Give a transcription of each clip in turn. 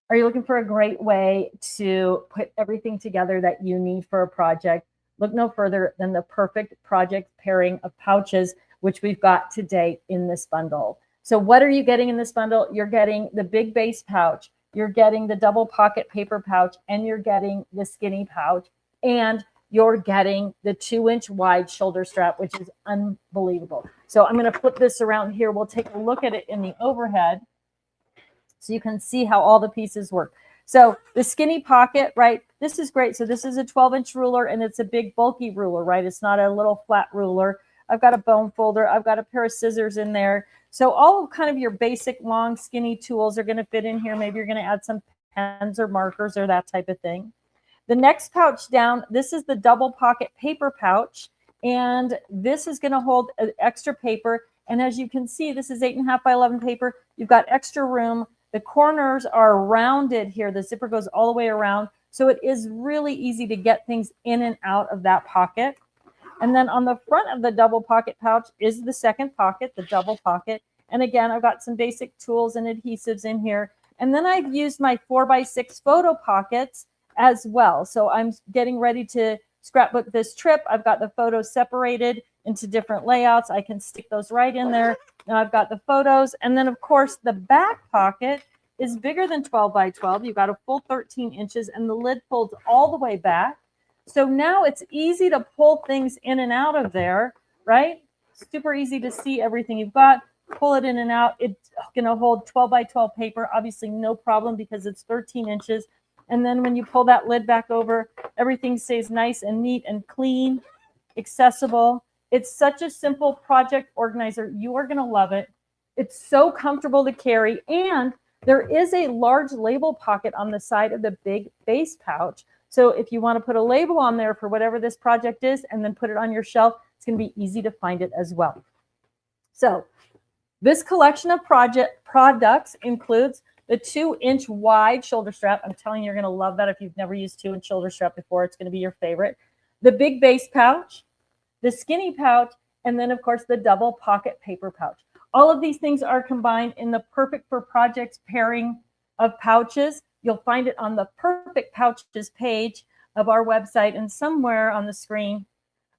Are you looking for a great way to put everything together that you need for a project? Look no further than the perfect project pairing of pouches, which we've got today in this bundle. So what are you getting in this bundle? You're getting the big base pouch, you're getting the double pocket paper pouch, and you're getting the skinny pouch, and you're getting the 2-inch wide shoulder strap, which is unbelievable. So I'm going to flip this around here. We'll take a look at it in the overhead so you can see how all the pieces work. So the skinny pocket, right? This is great. So this is a 12-inch ruler, and it's a big bulky ruler, right? It's not a little flat ruler. I've got a bone folder. I've got a pair of scissors in there. So all of kind of your basic long skinny tools are going to fit in here. Maybe you're going to add some pens or markers or that type of thing. The next pouch down, this is the double pocket paper pouch, and this is going to hold extra paper. And as you can see, this is 8.5 by 11 paper. You've got extra room. The corners are rounded here. The zipper goes all the way around. So it is really easy to get things in and out of that pocket. And then on the front of the double pocket pouch is the second pocket, the double pocket. And again, I've got some basic tools and adhesives in here. And then I've used my 4x6 photo pockets as well. So I'm getting ready to scrapbook this trip. I've got the photos separated into different layouts. I can stick those right in there. Now I've got the photos. And then of course the back pocket is bigger than 12 by 12. You've got a full 13 inches and the lid folds all the way back. So now it's easy to pull things in and out of there, right? Super easy to see everything you've got. Pull it in and out. It's going to hold 12 by 12 paper. Obviously no problem because it's 13 inches. And then when you pull that lid back over, everything stays nice and neat and clean, accessible. It's such a simple project organizer. You are going to love it. It's so comfortable to carry. And there is a large label pocket on the side of the big base pouch. So if you want to put a label on there for whatever this project is and then put it on your shelf, it's going to be easy to find it as well. So this collection of products includes the 2-inch wide shoulder strap. I'm telling you, you're going to love that. If you've never used 2-inch shoulder strap before, it's going to be your favorite. The big base pouch, the skinny pouch, and then of course the double pocket paper pouch. All of these things are combined in the perfect for projects pairing of pouches. You'll find it on the perfect pouches page of our website, and somewhere on the screen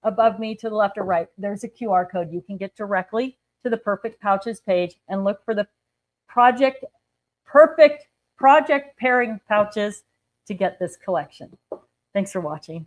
above me to the left or right, there's a QR code. You can get directly to the perfect pouches page and look for the perfect project pairing pouches to get this collection. Thanks for watching.